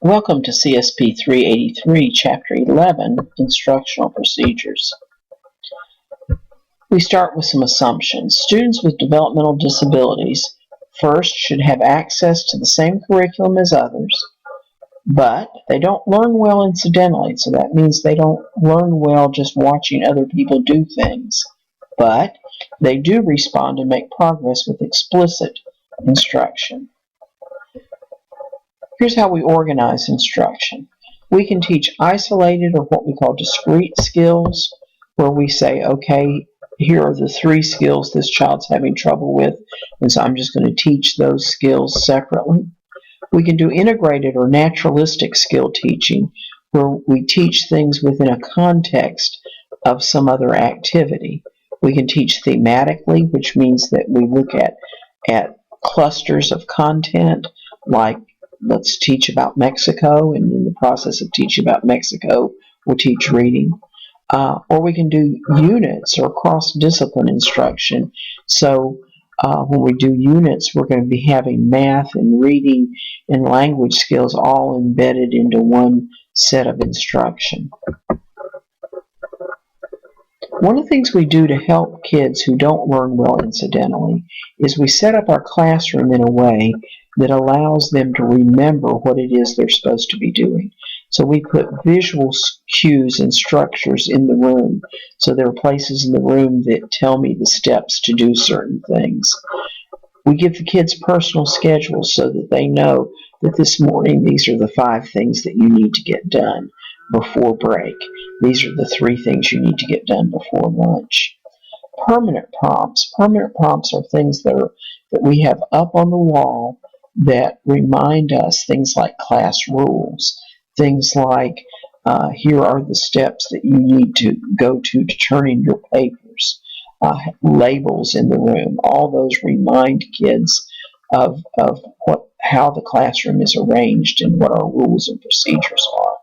Welcome to CSP 383, Chapter 11, Instructional Procedures. We start with some assumptions. Students with developmental disabilities first should have access to the same curriculum as others, but they don't learn well incidentally, so that means they don't learn well just watching other people do things, but they do respond and make progress with explicit instruction. Here's how we organize instruction. We can teach isolated or what we call discrete skills, where we say, okay, here are the 3 skills this child's having trouble with, and so I'm just going to teach those skills separately. We can do integrated or naturalistic skill teaching, where we teach things within a context of some other activity. We can teach thematically, which means that we look at clusters of content, like let's teach about Mexico, and in the process of teaching about Mexico, we'll teach reading. Or we can do units or cross-discipline instruction. So when we do units, we're going to be having math and reading and language skills all embedded into one set of instruction. One of the things we do to help kids who don't learn well incidentally is we set up our classroom in a way that allows them to remember what it is they're supposed to be doing. So we put visual cues and structures in the room. So there are places in the room that tell me the steps to do certain things. We give the kids personal schedules so that they know that this morning these are the 5 things that you need to get done before break. These are the 3 things you need to get done before lunch. Permanent prompts. Permanent prompts are things that we have up on the wall that remind us, things like class rules, things like here are the steps that you need to go to turn in your papers, labels in the room. All those remind kids of how the classroom is arranged and what our rules and procedures are.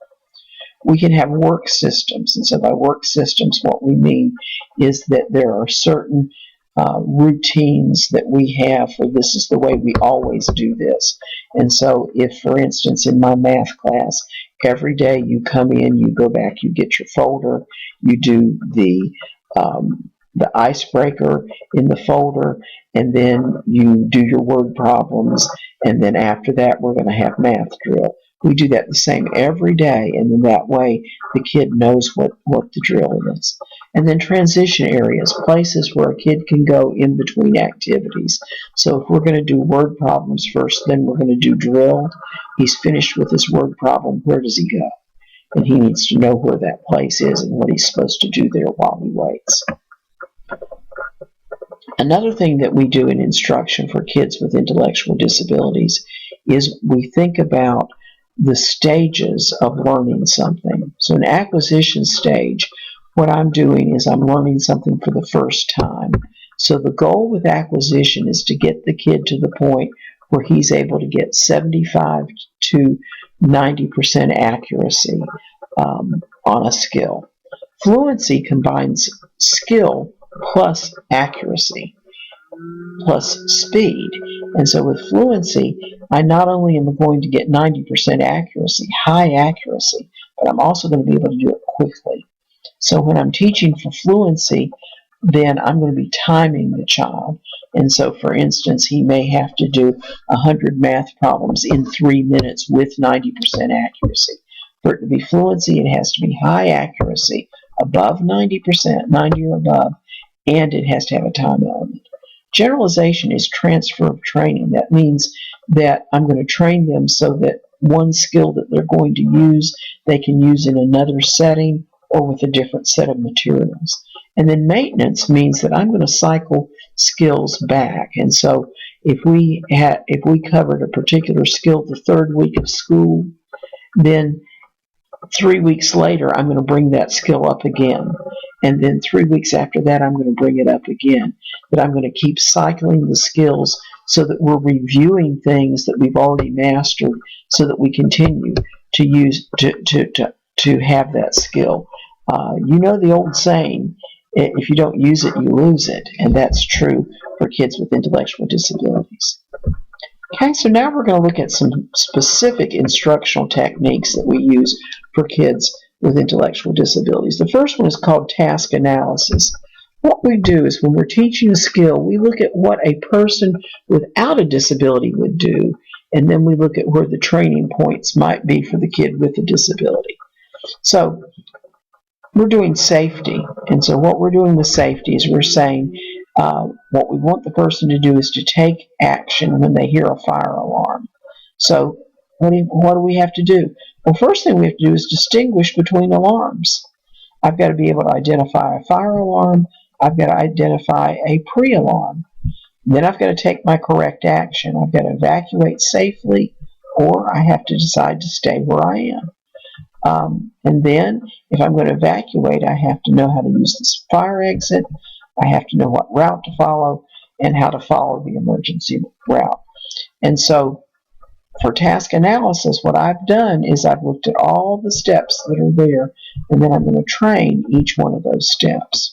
We can have work systems, and so by work systems what we mean is that there are certain routines that we have for this is the way we always do this. And so if, for instance, in my math class, every day you come in, you go back, you get your folder, you do the icebreaker in the folder, and then you do your word problems, and then after that we're going to have math drill. We do that the same every day, and then that way the kid knows what the drill is. And then transition areas, places where a kid can go in between activities. So if we're going to do word problems first, then we're going to do drill. He's finished with his word problem, where does he go? And he needs to know where that place is and what he's supposed to do there while he waits. Another thing that we do in instruction for kids with intellectual disabilities is we think about the stages of learning something. So an acquisition stage, what I'm doing is I'm learning something for the first time. So the goal with acquisition is to get the kid to the point where he's able to get 75 to 90% accuracy on a skill. Fluency combines skill plus accuracy plus speed. And so with fluency, I not only am going to get 90% accuracy, high accuracy, but I'm also going to be able to do it quickly. So when I'm teaching for fluency, then I'm going to be timing the child. And so, for instance, he may have to do 100 math problems in 3 minutes with 90% accuracy. For it to be fluency, it has to be high accuracy, above 90%, 90 or above, and it has to have a time element. Generalization is transfer of training. That means that I'm going to train them so that one skill that they're going to use, they can use in another setting or with a different set of materials. And then maintenance means that I'm going to cycle skills back. And so if we covered a particular skill the 3rd week of school, then 3 weeks later I'm going to bring that skill up again. And then 3 weeks after that I'm going to bring it up again. But I'm going to keep cycling the skills so that we're reviewing things that we've already mastered so that we continue to use to have that skill. You know the old saying, if you don't use it, you lose it. And that's true for kids with intellectual disabilities. Okay, so now we're going to look at some specific instructional techniques that we use for kids with intellectual disabilities. The first one is called task analysis. What we do is when we're teaching a skill, we look at what a person without a disability would do, and then we look at where the training points might be for the kid with a disability. So we're doing safety, and so what we're doing with safety is we're saying what we want the person to do is to take action when they hear a fire alarm. So what do we have to do? Well, first thing we have to do is distinguish between alarms. I've got to be able to identify a fire alarm. I've got to identify a pre-alarm. Then I've got to take my correct action. I've got to evacuate safely, or I have to decide to stay where I am. And then, if I'm going to evacuate, I have to know how to use this fire exit. I have to know what route to follow and how to follow the emergency route. And so, for task analysis, what I've done is I've looked at all the steps that are there, and then I'm going to train each one of those steps.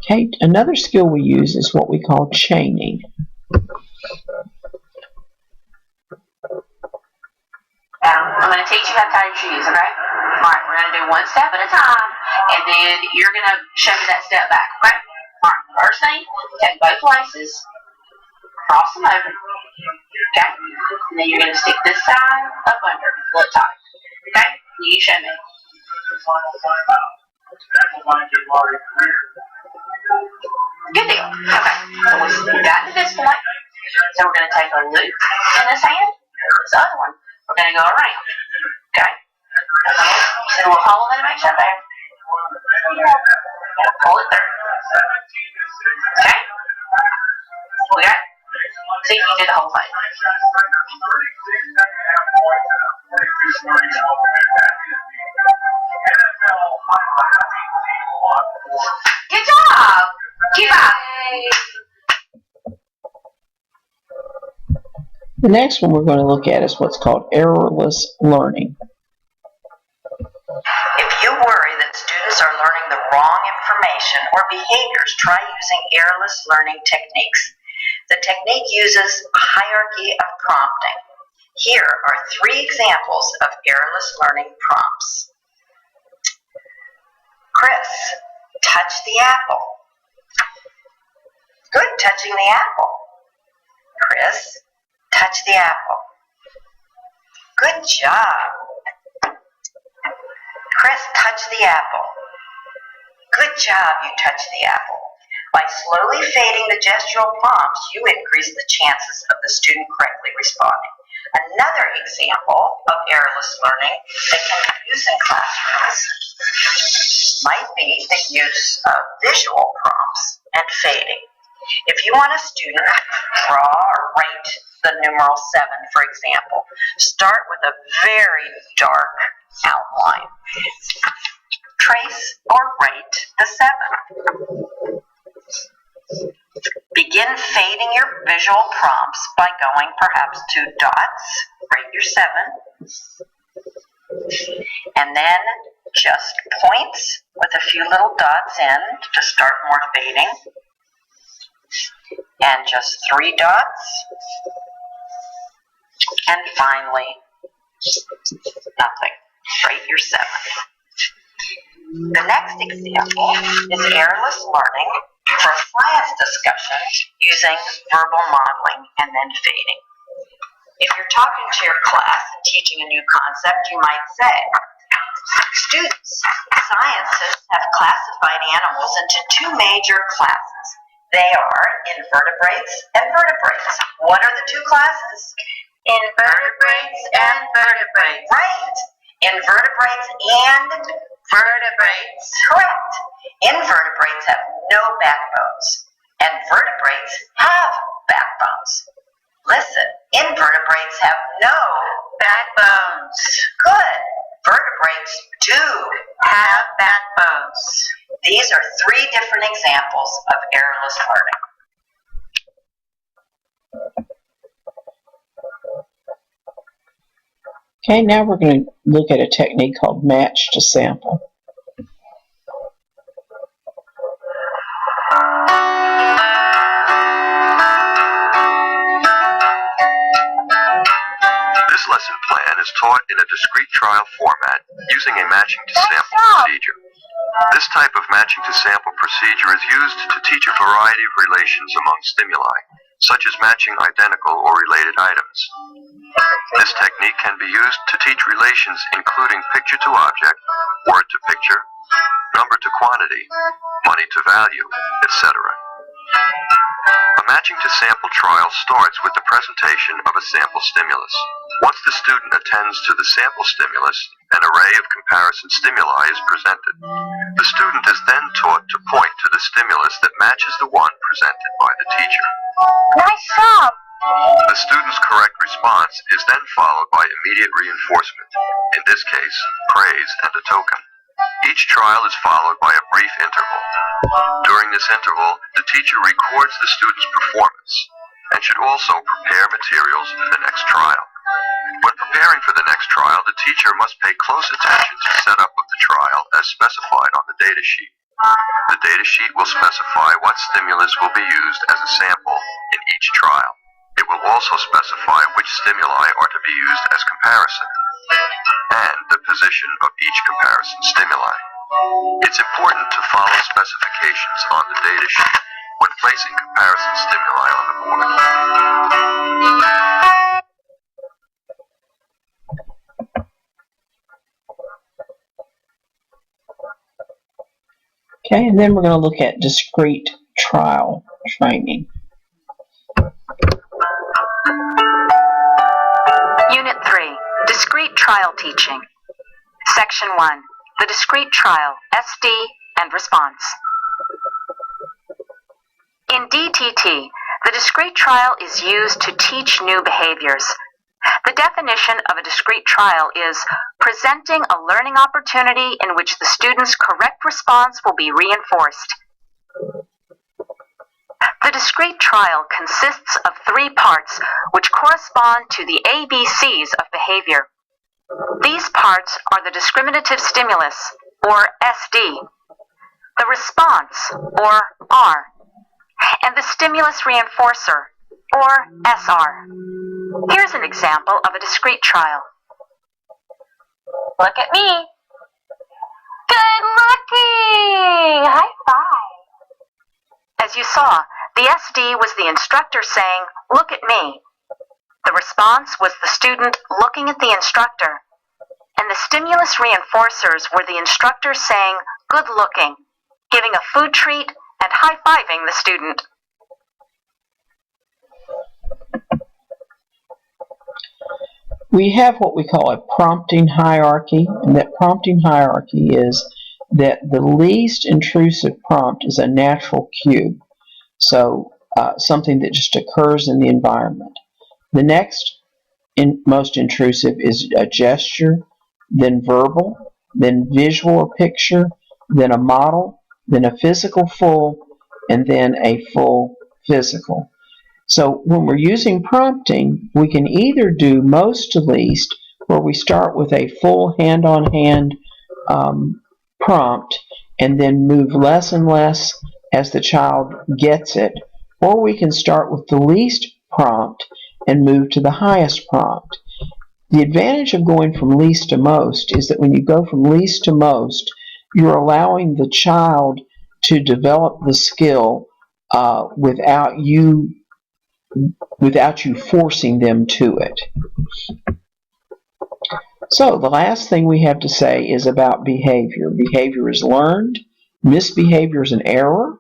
Okay, another skill we use is what we call chaining. I'm going to teach you how to tie your shoes, okay? All right, we're going to do one step at a time, and then you're going to show me that step back, okay? All right, first thing, take both laces, cross them over, okay? And then you're going to stick this side up under, flip tight, okay? You show me. Good deal. Okay, so we got to this point, so we're going to take a loop in this hand, this other one. We're going to go around, okay? So we'll follow that direction there. Pull it through. Okay? We got it? See, you did the whole thing. Good job! Keep up! The next one we're going to look at is what's called errorless learning. If you worry that students are learning the wrong information or behaviors, try using errorless learning techniques. The technique uses a hierarchy of prompting. Here are 3 examples of errorless learning prompts. Chris, touch the apple. Good touching the apple. Chris, touch the apple. Good job. Chris, touch the apple. Good job, you touched the apple. By slowly fading the gestural prompts, you increase the chances of the student correctly responding. Another example of errorless learning that can be used in classrooms might be the use of visual prompts and fading. If you want a student to draw or write the numeral 7, for example, start with a very dark outline. Trace or write the 7. Begin fading your visual prompts by going perhaps to dots, write your 7, and then just points with a few little dots in to start more fading, and just 3 dots, and finally nothing. Write your 7. The next example is errorless learning for science discussion using verbal modeling and then fading. If you're talking to your class and teaching a new concept, you might say, students, scientists have classified animals into 2 major classes. They are invertebrates and vertebrates. What are the 2 classes? Invertebrates and vertebrates. Right. Invertebrates and Vertebrates. correct. Invertebrates have no backbones, and vertebrates have backbones. Listen, invertebrates have no Backbones. good. Vertebrates do Have backbones. These are 3 different examples of errorless learning. Okay, now we're going to look at a technique called match to sample. lesson plan is taught in a discrete trial format using a matching to sample procedure. This type of matching to sample procedure is used to teach a variety of relations among stimuli, such as matching identical or related items. This technique can be used to teach relations including picture to object, word to picture, number to quantity, money to value, etc. A matching to sample trial starts with the presentation of a sample stimulus. Once the student attends to the sample stimulus, an array of comparison stimuli is presented. The student is then taught to point to the stimulus that matches the one presented by the teacher. Nice job! The student's correct response is then followed by immediate reinforcement, in this case, praise and a token. Each trial is followed by a brief interval. During this interval, the teacher records the student's performance and should also prepare materials for the next trial. When preparing for the next trial, the teacher must pay close attention to the setup of the trial as specified on the data sheet. The data sheet will specify what stimulus will be used as a sample in each trial. It will also specify which stimuli are to be used as comparison, and the position of each comparison stimuli. It's important to follow specifications on the data sheet when placing comparison stimuli on the board. Okay, and then we're going to look at discrete trial training. Unit 3, Discrete Trial Teaching. Section 1, The Discrete Trial, SD, and Response. In DTT, the discrete trial is used to teach new behaviors. The definition of a discrete trial is presenting a learning opportunity in which the student's correct response will be reinforced. The discrete trial consists of 3 parts which correspond to the ABCs of behavior. These parts are the discriminative stimulus, or SD, the response, or R, and the stimulus reinforcer, or SR. Here's an example of a discrete trial. Look at me. Good looking. High five. As you saw, the SD was the instructor saying, "Look at me." The response was the student looking at the instructor. And the stimulus reinforcers were the instructor saying, "Good looking," giving a food treat and high-fiving the student. We have what we call a prompting hierarchy, and that prompting hierarchy is that the least intrusive prompt is a natural cue, so something that just occurs in the environment. The next most intrusive is a gesture, then verbal, then visual or picture, then a model, then a physical full, and then a full physical. So when we're using prompting, we can either do most to least, where we start with a full hand-on-hand prompt and then move less and less as the child gets it, or we can start with the least prompt and move to the highest prompt. The advantage of going from least to most is that when you go from least to most, you're allowing the child to develop the skill without you forcing them to it. So the last thing we have to say is about behavior. Behavior is learned. Misbehavior is an error.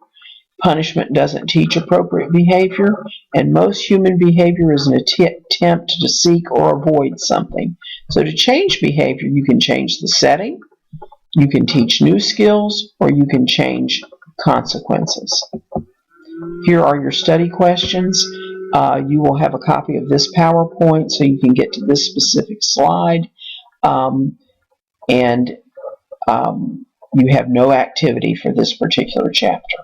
Punishment doesn't teach appropriate behavior. And most human behavior is an attempt to seek or avoid something. So to change behavior, you can change the setting, you can teach new skills, or you can change consequences. Here are your study questions. You will have a copy of this PowerPoint so you can get to this specific slide, and you have no activity for this particular chapter.